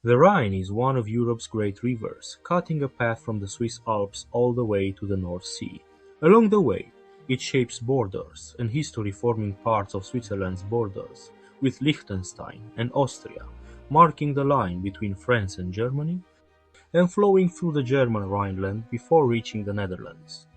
The Rhine is one of Europe's great rivers, cutting a path from the Swiss Alps all the way to the North Sea. Along the way, it shapes borders and history, forming parts of Switzerland's borders with Liechtenstein and Austria, marking the line between France and Germany, and flowing through the German Rhineland before reaching the Netherlands.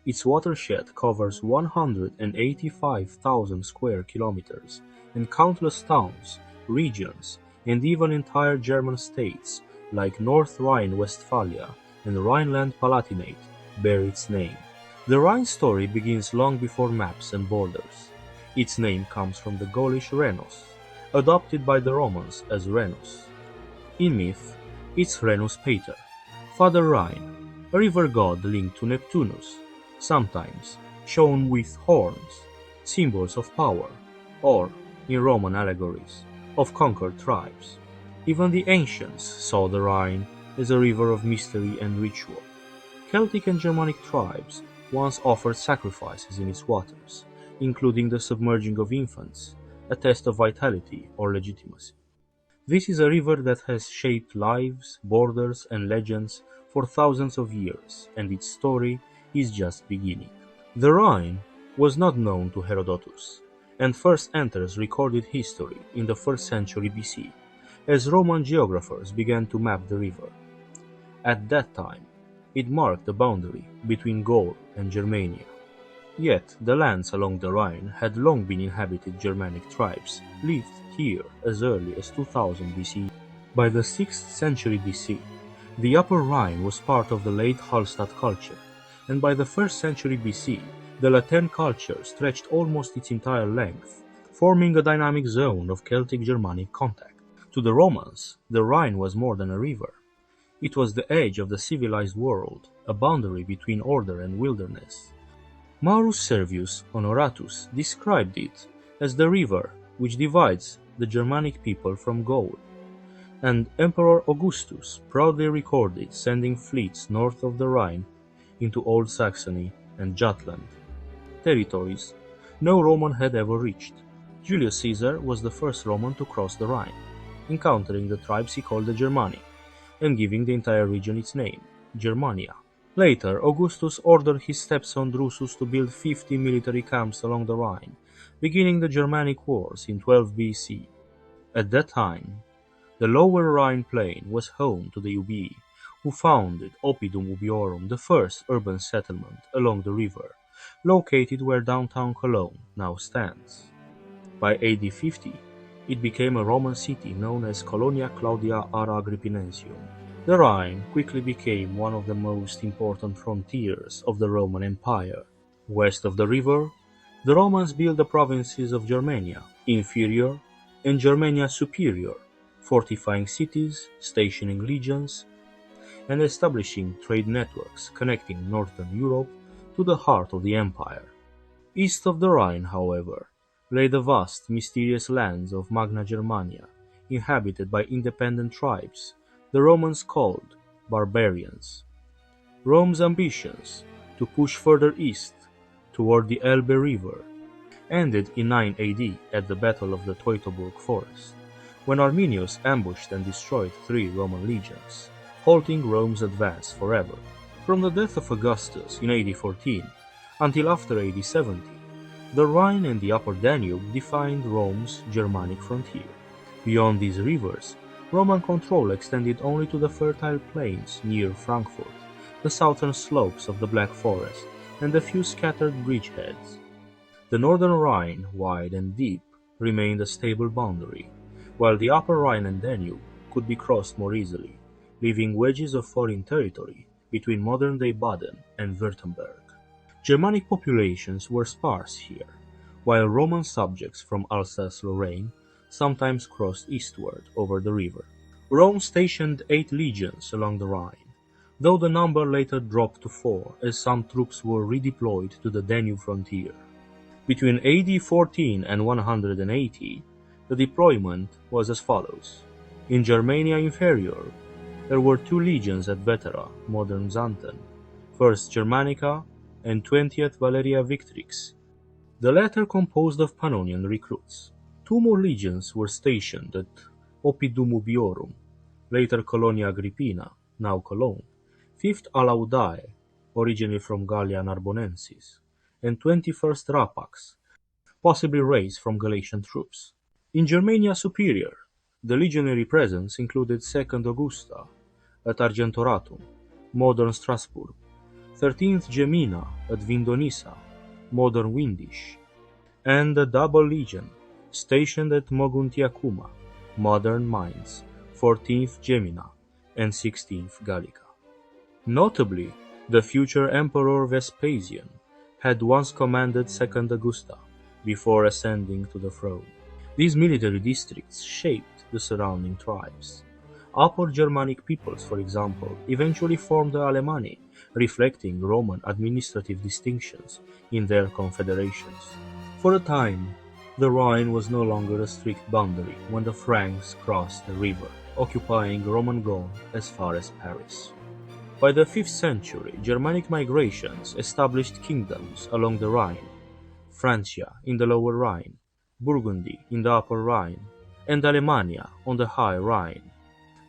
Its watershed covers 185,000 square kilometers, and countless towns, regions, and even entire German states like North Rhine-Westphalia and Rhineland-Palatinate bear its name. The Rhine story begins long before maps and borders. Its name comes from the Gaulish Rhenus, adopted by the Romans as Renus. In myth, it's Renus Pater, Father Rhine, a river god linked to Neptunus, sometimes shown with horns, symbols of power, or, in Roman allegories, of conquered tribes. Even the ancients saw the Rhine as a river of mystery and ritual. Celtic and Germanic tribes once offered sacrifices in its waters, including the submerging of infants, a test of vitality or legitimacy. This is a river that has shaped lives, borders, and legends for thousands of years, and its story is just beginning. The Rhine was not known to Herodotus, and first enters recorded history in the 1st century BC, as Roman geographers began to map the river. At that time, it marked the boundary between Gaul and Germania. Yet the lands along the Rhine had long been inhabited. Germanic tribes lived here as early as 2000 BC. By the 6th century BC, the Upper Rhine was part of the late Hallstatt culture, and by the 1st century BC, the Latin culture stretched almost its entire length, forming a dynamic zone of Celtic-Germanic contact. To the Romans, the Rhine was more than a river. It was the edge of the civilized world, a boundary between order and wilderness. Maurus Servius Honoratus described it as the river which divides the Germanic people from Gaul, and Emperor Augustus proudly recorded sending fleets north of the Rhine into Old Saxony and Jutland, territories no Roman had ever reached. Julius Caesar was the first Roman to cross the Rhine, encountering the tribes he called the Germani, and giving the entire region its name, Germania. Later, Augustus ordered his stepson Drusus to build 50 military camps along the Rhine, beginning the Germanic Wars in 12 BC. At that time, the lower Rhine plain was home to the Ubii, who founded Oppidum Ubiorum, the first urban settlement along the river, located where downtown Cologne now stands. By AD 50, it became a Roman city known as Colonia Claudia Ara Agrippinensium. The Rhine quickly became one of the most important frontiers of the Roman Empire. West of the river, the Romans built the provinces of Germania Inferior and Germania Superior, fortifying cities, stationing legions, and establishing trade networks connecting northern Europe to the heart of the empire. East of the Rhine, however, lay the vast, mysterious lands of Magna Germania, inhabited by independent tribes the Romans called barbarians. Rome's ambitions to push further east toward the Elbe River ended in 9 AD at the Battle of the Teutoburg Forest, when Arminius ambushed and destroyed 3 Roman legions, halting Rome's advance forever. From the death of Augustus in AD 14 until after AD 70, the Rhine and the Upper Danube defined Rome's Germanic frontier. Beyond these rivers, Roman control extended only to the fertile plains near Frankfurt, the southern slopes of the Black Forest, and a few scattered bridgeheads. The northern Rhine, wide and deep, remained a stable boundary, while the Upper Rhine and Danube could be crossed more easily, leaving wedges of foreign territory between modern-day Baden and Württemberg. Germanic populations were sparse here, while Roman subjects from Alsace-Lorraine sometimes crossed eastward over the river. Rome stationed 8 legions along the Rhine, though the number later dropped to 4 as some troops were redeployed to the Danube frontier. Between AD 14 and 180, the deployment was as follows. In Germania Inferior, there were 2 legions at Vetera, modern Xanten, 1st Germanica and 20th Valeria Victrix, the latter composed of Pannonian recruits. 2 more legions were stationed at Oppidum Ubiorum, later Colonia Agrippina, now Cologne, 5th Alaudae, originally from Gallia Narbonensis, and 21st Rapax, possibly raised from Galatian troops. In Germania Superior, the legionary presence included 2nd Augusta at Argentoratum, modern Strasbourg, 13th Gemina at Vindonissa, modern Windisch, and the Double Legion, stationed at Moguntiacuma, modern Mainz, 14th Gemina, and 16th Gallica. Notably, the future Emperor Vespasian had once commanded 2nd Augusta before ascending to the throne. These military districts shaped the surrounding tribes. Upper Germanic peoples, for example, eventually formed the Alemanni, reflecting Roman administrative distinctions in their confederations. For a time, the Rhine was no longer a strict boundary when the Franks crossed the river, occupying Roman Gaul as far as Paris. By the 5th century, Germanic migrations established kingdoms along the Rhine, Francia in the lower Rhine, Burgundy in the upper Rhine, and Alemannia on the high Rhine.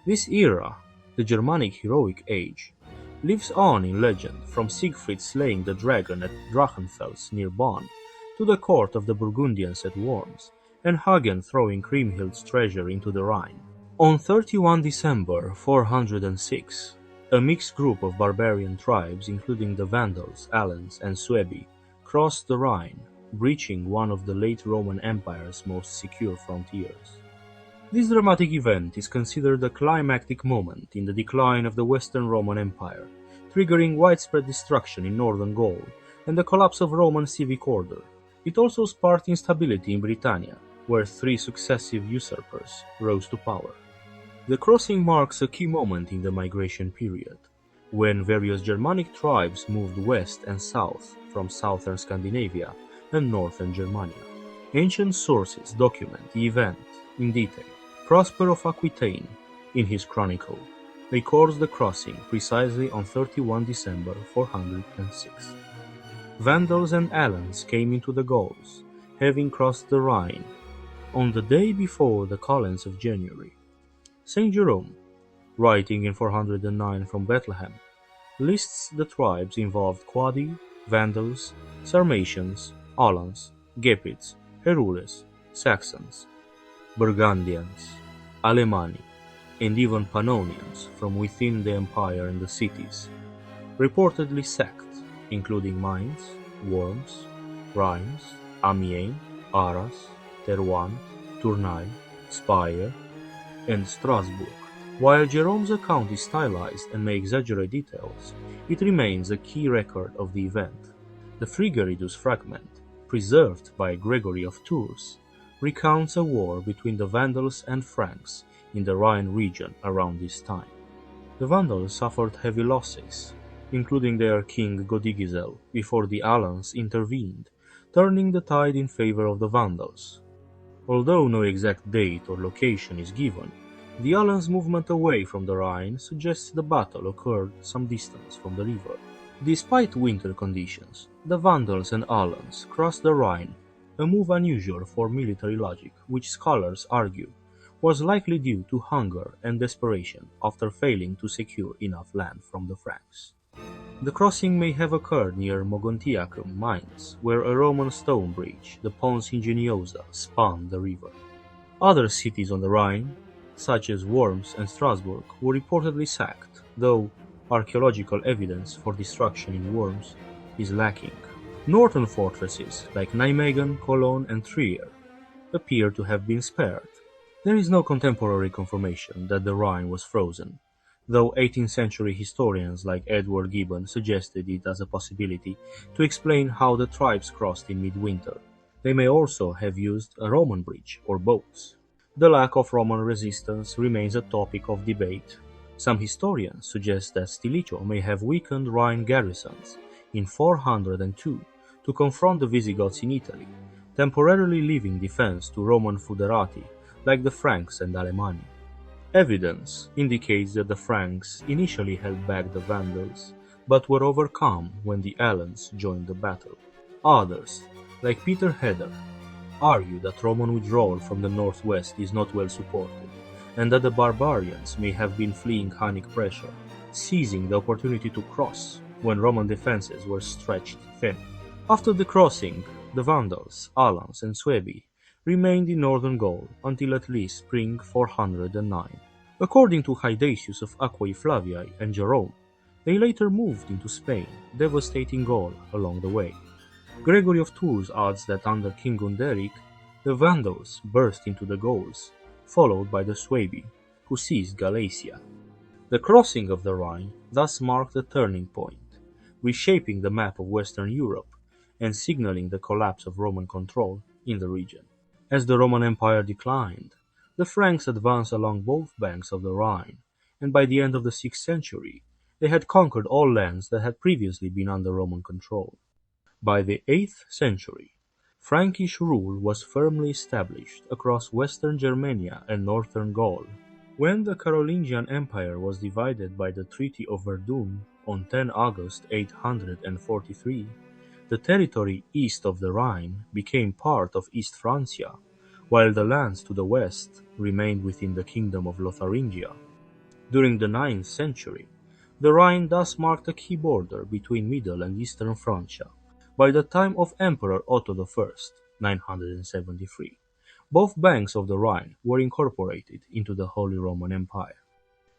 This era, the Germanic heroic age, lives on in legend, from Siegfried slaying the dragon at Drachenfels near Bonn, to the court of the Burgundians at Worms, and Hagen throwing Kriemhild's treasure into the Rhine. On 31 December 406, a mixed group of barbarian tribes, including the Vandals, Alans, and Suebi, crossed the Rhine, breaching one of the late Roman Empire's most secure frontiers. This dramatic event is considered a climactic moment in the decline of the Western Roman Empire, triggering widespread destruction in northern Gaul and the collapse of Roman civic order. It also sparked instability in Britannia, where 3 successive usurpers rose to power. The crossing marks a key moment in the migration period, when various Germanic tribes moved west and south from southern Scandinavia and northern Germania. Ancient sources document the event in detail. Prosper of Aquitaine, in his chronicle, records the crossing precisely on 31 December 406. Vandals and Alans came into the Gauls, having crossed the Rhine, on the day before the calends of January. St. Jerome, writing in 409 from Bethlehem, lists the tribes involved: Quadi, Vandals, Sarmatians, Alans, Gepids, Herules, Saxons, Burgundians, Alemanni, and even Pannonians from within the empire and the cities, reportedly sacked, including Mainz, Worms, Reims, Amiens, Arras, Terouanne, Tournai, Speyer, and Strasbourg. While Jerome's account is stylized and may exaggerate details, it remains a key record of the event. The Frigeridus fragment, preserved by Gregory of Tours, recounts a war between the Vandals and Franks in the Rhine region around this time. The Vandals suffered heavy losses, including their king Godigisel, before the Alans intervened, turning the tide in favor of the Vandals. Although no exact date or location is given, the Alans' movement away from the Rhine suggests the battle occurred some distance from the river. Despite winter conditions, the Vandals and Alans crossed the Rhine, a move unusual for military logic, which scholars argue was likely due to hunger and desperation after failing to secure enough land from the Franks. The crossing may have occurred near Mogontiacum, Mainz, where a Roman stone bridge, the Pons Ingeniosa, spanned the river. Other cities on the Rhine, such as Worms and Strasbourg, were reportedly sacked, though archaeological evidence for destruction in Worms is lacking. Northern fortresses like Nijmegen, Cologne, and Trier appear to have been spared. There is no contemporary confirmation that the Rhine was frozen, though 18th century historians like Edward Gibbon suggested it as a possibility to explain how the tribes crossed in midwinter. They may also have used a Roman bridge or boats. The lack of Roman resistance remains a topic of debate. Some historians suggest that Stilicho may have weakened Rhine garrisons in 402 to confront the Visigoths in Italy, temporarily leaving defense to Roman foederati like the Franks and Alemanni. Evidence indicates that the Franks initially held back the Vandals, but were overcome when the Alans joined the battle. Others, like Peter Heder, argue that Roman withdrawal from the northwest is not well supported, and that the barbarians may have been fleeing Hunnic pressure, seizing the opportunity to cross when Roman defenses were stretched thin. After the crossing, the Vandals, Alans, and Suebi remained in northern Gaul until at least spring 409. According to Hydacius of Aquae Flaviae and Jerome, they later moved into Spain, devastating Gaul along the way. Gregory of Tours adds that under King Gunderic, the Vandals burst into the Gauls, followed by the Suebi, who seized Galatia. The crossing of the Rhine thus marked a turning point, reshaping the map of Western Europe and signaling the collapse of Roman control in the region. As the Roman Empire declined, the Franks advanced along both banks of the Rhine, and by the end of the 6th century, they had conquered all lands that had previously been under Roman control. By the 8th century, Frankish rule was firmly established across western Germania and northern Gaul. When the Carolingian Empire was divided by the Treaty of Verdun on 10 August 843, the territory east of the Rhine became part of East Francia, while the lands to the west remained within the Kingdom of Lotharingia. During the 9th century, the Rhine thus marked a key border between Middle and Eastern Francia. By the time of Emperor Otto I, 973, both banks of the Rhine were incorporated into the Holy Roman Empire.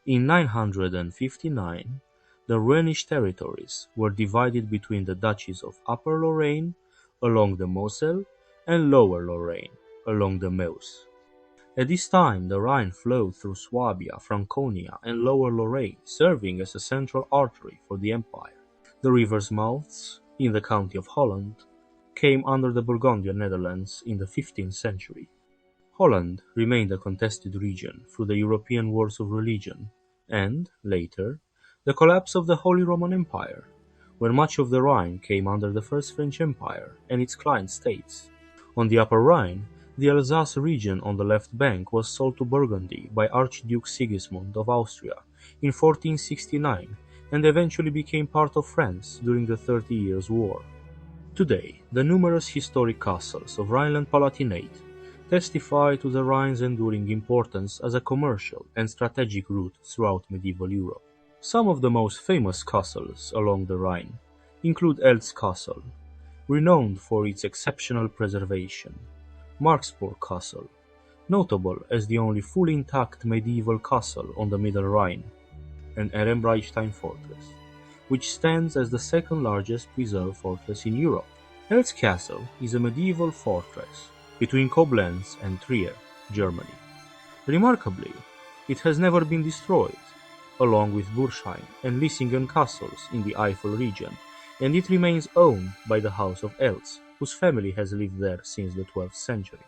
In 959, the Rhenish territories were divided between the duchies of Upper Lorraine along the Moselle and Lower Lorraine along the Meuse. At this time, the Rhine flowed through Swabia, Franconia, and Lower Lorraine, serving as a central artery for the empire. The river's mouths, in the county of Holland, came under the Burgundian Netherlands in the 15th century. Holland remained a contested region through the European Wars of Religion, and, later, the collapse of the Holy Roman Empire, when much of the Rhine came under the First French Empire and its client states. On the Upper Rhine, the Alsace region on the left bank was sold to Burgundy by Archduke Sigismund of Austria in 1469 and eventually became part of France during the 30 Years' War. Today, the numerous historic castles of Rhineland-Palatinate testify to the Rhine's enduring importance as a commercial and strategic route throughout medieval Europe. Some of the most famous castles along the Rhine include Eltz Castle, renowned for its exceptional preservation, Marksburg Castle, notable as the only fully intact medieval castle on the Middle Rhine, and Ehrenbreitstein Fortress, which stands as the second largest preserved fortress in Europe. Eltz Castle is a medieval fortress between Koblenz and Trier, Germany. Remarkably, it has never been destroyed, along with Bursheim and Lissingen castles in the Eifel region, and it remains owned by the House of Eltz, whose family has lived there since the 12th century.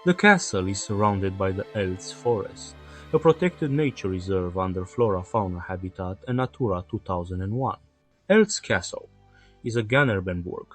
The castle is surrounded by the Eltz Forest, a protected nature reserve under flora-fauna habitat and Natura 2001. Eltz Castle is a Gannerbenburg,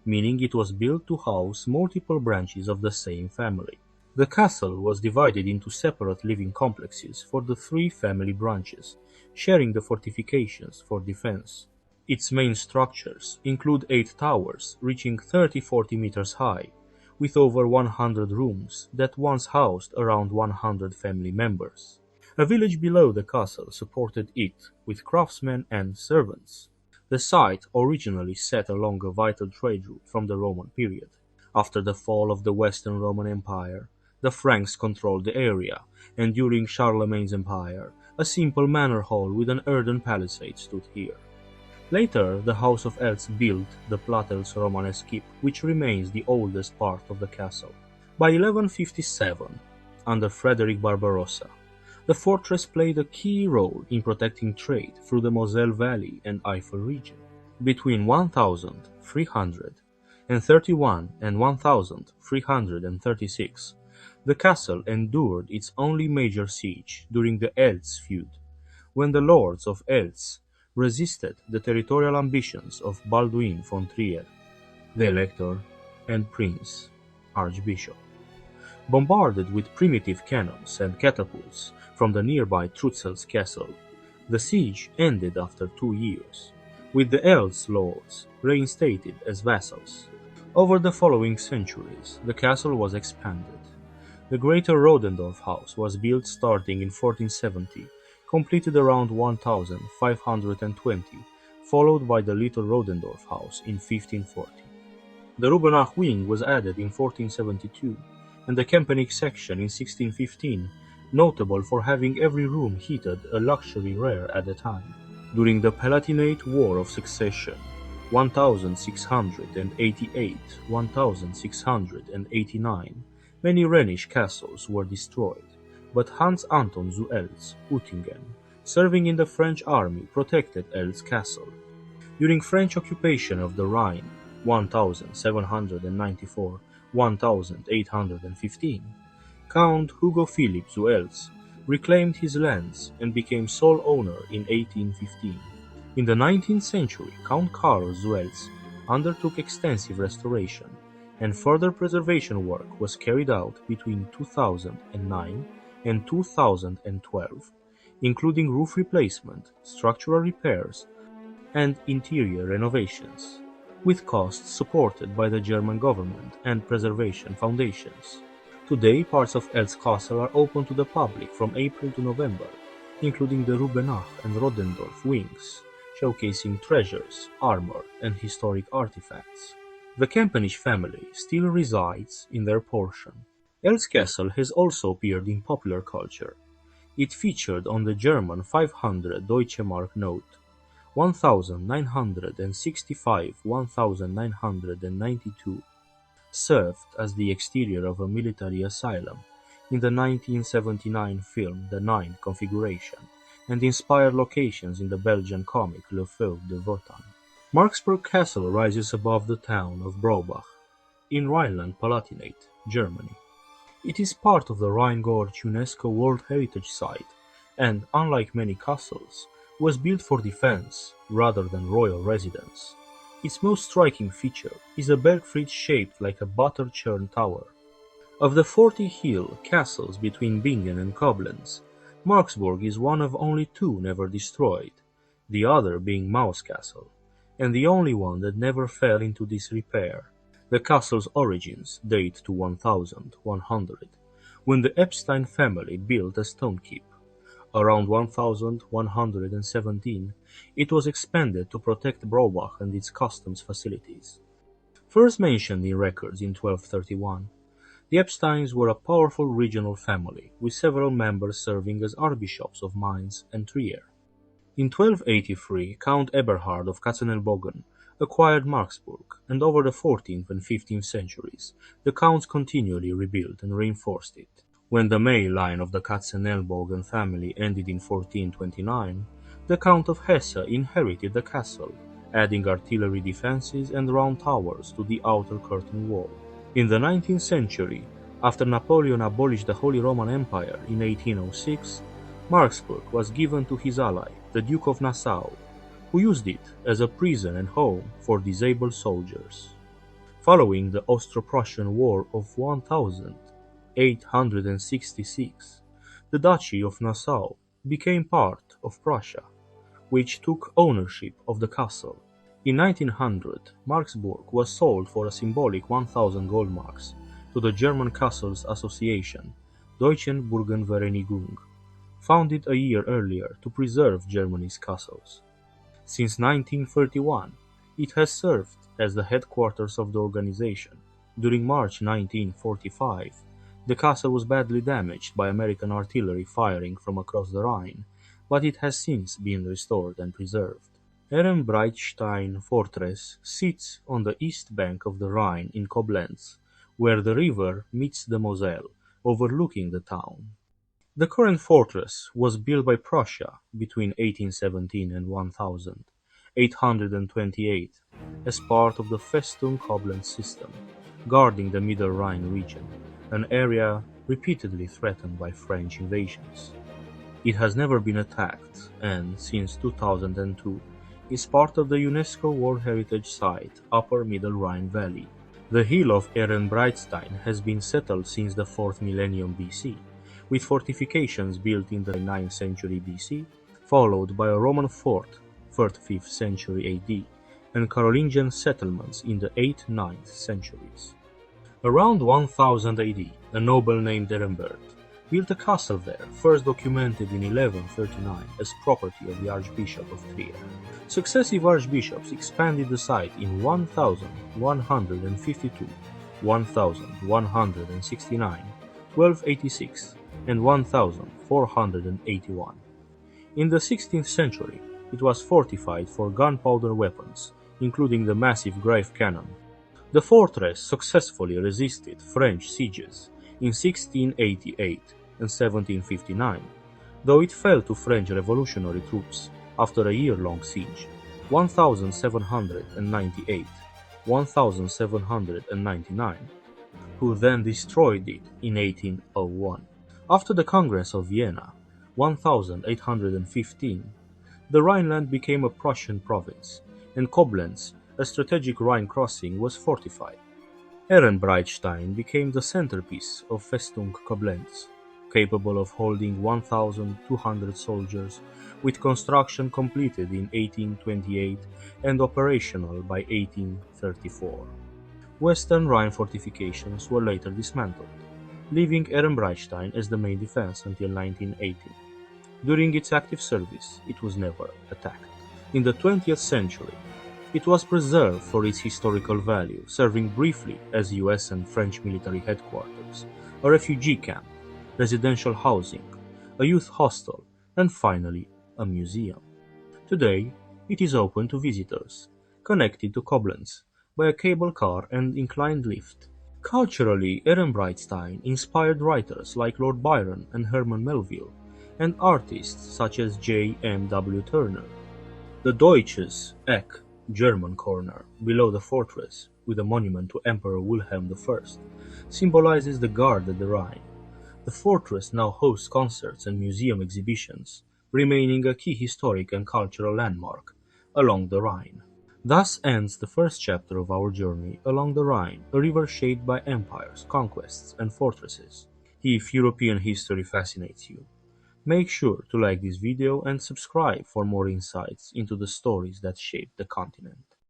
meaning it was built to house multiple branches of the same family. The castle was divided into separate living complexes for the three family branches, sharing the fortifications for defense. Its main structures include 8 towers reaching 30-40 meters high, with over 100 rooms that once housed around 100 family members. A village below the castle supported it with craftsmen and servants. The site originally sat along a vital trade route from the Roman period. After the fall of the Western Roman Empire, the Franks controlled the area, and during Charlemagne's empire, a simple manor hall with an earthen palisade stood here. Later, the House of Eltz built the Platels Romanesque keep, which remains the oldest part of the castle. By 1157, under Frederick Barbarossa, the fortress played a key role in protecting trade through the Moselle Valley and Eifel region. Between 1331 and 1336, the castle endured its only major siege during the Eltz feud, when the lords of Eltz resisted the territorial ambitions of Balduin von Trier, the Elector and Prince Archbishop. Bombarded with primitive cannons and catapults from the nearby Trutzel's castle, the siege ended after 2 years, with the Eltz lords reinstated as vassals. Over the following centuries, the castle was expanded. The Greater Rodendorf House was built starting in 1470, completed around 1520, followed by the Little Rodendorf House in 1540. The Rubenach wing was added in 1472, and the Germanic section in 1615, notable for having every room heated, a luxury rare at the time. During the Palatinate War of Succession, 1688-1689, many Rhenish castles were destroyed, but Hans Anton zu Eltz, Uttingen, serving in the French army, protected Eltz castle. During French occupation of the Rhine, 1794-1815, Count Hugo Philipp zu Eltz reclaimed his lands and became sole owner in 1815. In the 19th century, Count Karl zu Eltz undertook extensive restoration, and further preservation work was carried out between 2009 and 2012, including roof replacement, structural repairs, and interior renovations, with costs supported by the German government and preservation foundations. Today, parts of Eltz Castle are open to the public from April to November, including the Rubenach and Rodendorf wings, showcasing treasures, armor, and historic artifacts. The Kempenisch family still resides in their portion. Eltz Castle has also appeared in popular culture. It featured on the German 500 Deutsche Mark note, 1965-1992, served as the exterior of a military asylum in the 1979 film The Nine Configuration, and inspired locations in the Belgian comic Le Feu de Wotan. Marksburg Castle rises above the town of Braubach, in Rhineland-Palatinate, Germany. It is part of the Rhine-Gorge UNESCO World Heritage Site and, unlike many castles, was built for defense rather than royal residence. Its most striking feature is a belfry shaped like a butter churn tower. Of the 40 hill castles between Bingen and Koblenz, Marksburg is one of only two never destroyed, the other being Maus Castle, and the only one that never fell into disrepair. The castle's origins date to 1100, when the Epstein family built a stone keep. Around 1117, it was expanded to protect Braubach and its customs facilities. First mentioned in records in 1231, the Epsteins were a powerful regional family, with several members serving as archbishops of Mainz and Trier. In 1283, Count Eberhard of Katzenelbogen acquired Marksburg, and over the 14th and 15th centuries, the counts continually rebuilt and reinforced it. When the male line of the Katzenelbogen family ended in 1429, the Count of Hesse inherited the castle, adding artillery defenses and round towers to the outer curtain wall. In the 19th century, after Napoleon abolished the Holy Roman Empire in 1806, Marksburg was given to his ally, the Duke of Nassau, who used it as a prison and home for disabled soldiers. Following the Austro-Prussian War of 1866, the Duchy of Nassau became part of Prussia, which took ownership of the castle. In 1900, Marksburg was sold for a symbolic 1,000 gold marks to the German Castles Association, Deutschen Burgenvereinigung, founded a year earlier to preserve Germany's castles. Since 1931, it has served as the headquarters of the organization. During March 1945, the castle was badly damaged by American artillery firing from across the Rhine, but it has since been restored and preserved. Ehrenbreitstein Fortress sits on the east bank of the Rhine in Koblenz, where the river meets the Moselle, overlooking the town. The current fortress was built by Prussia between 1817 and 1828 as part of the Festung Koblenz system, guarding the Middle Rhine region, an area repeatedly threatened by French invasions. It has never been attacked and, since 2002, is part of the UNESCO World Heritage Site Upper Middle Rhine Valley. The hill of Ehrenbreitstein has been settled since the 4th millennium BC, with fortifications built in the 9th century BC, followed by a Roman fort 3rd-5th century AD, and Carolingian settlements in the 8th-9th centuries. Around 1000 AD, a noble named Ehrenberg built a castle there, first documented in 1139 as property of the Archbishop of Trier. Successive archbishops expanded the site in 1152, 1169, 1286, and 1481. In the 16th century, it was fortified for gunpowder weapons, including the massive Greif cannon. The fortress successfully resisted French sieges in 1688 and 1759, though it fell to French revolutionary troops after a year-long siege, 1798, 1799, who then destroyed it in 1801. After the Congress of Vienna, 1815, the Rhineland became a Prussian province, and Koblenz, a strategic Rhine crossing, was fortified. Ehrenbreitstein became the centerpiece of Festung Koblenz, capable of holding 1,200 soldiers, with construction completed in 1828 and operational by 1834. Western Rhine fortifications were later dismantled, leaving Ehrenbreitstein as the main defense until 1980. During its active service, it was never attacked. In the 20th century, it was preserved for its historical value, serving briefly as US and French military headquarters, a refugee camp, residential housing, a youth hostel, and finally, a museum. Today, it is open to visitors, connected to Koblenz by a cable car and inclined lift. Culturally, Ehrenbreitstein inspired writers like Lord Byron and Herman Melville, and artists such as J. M. W. Turner. The Deutsches Eck, German corner, below the fortress, with a monument to Emperor Wilhelm I, symbolizes the guard at the Rhine. The fortress now hosts concerts and museum exhibitions, remaining a key historic and cultural landmark along the Rhine. Thus ends the first chapter of our journey along the Rhine, a river shaped by empires, conquests, and fortresses. If European history fascinates you, make sure to like this video and subscribe for more insights into the stories that shaped the continent.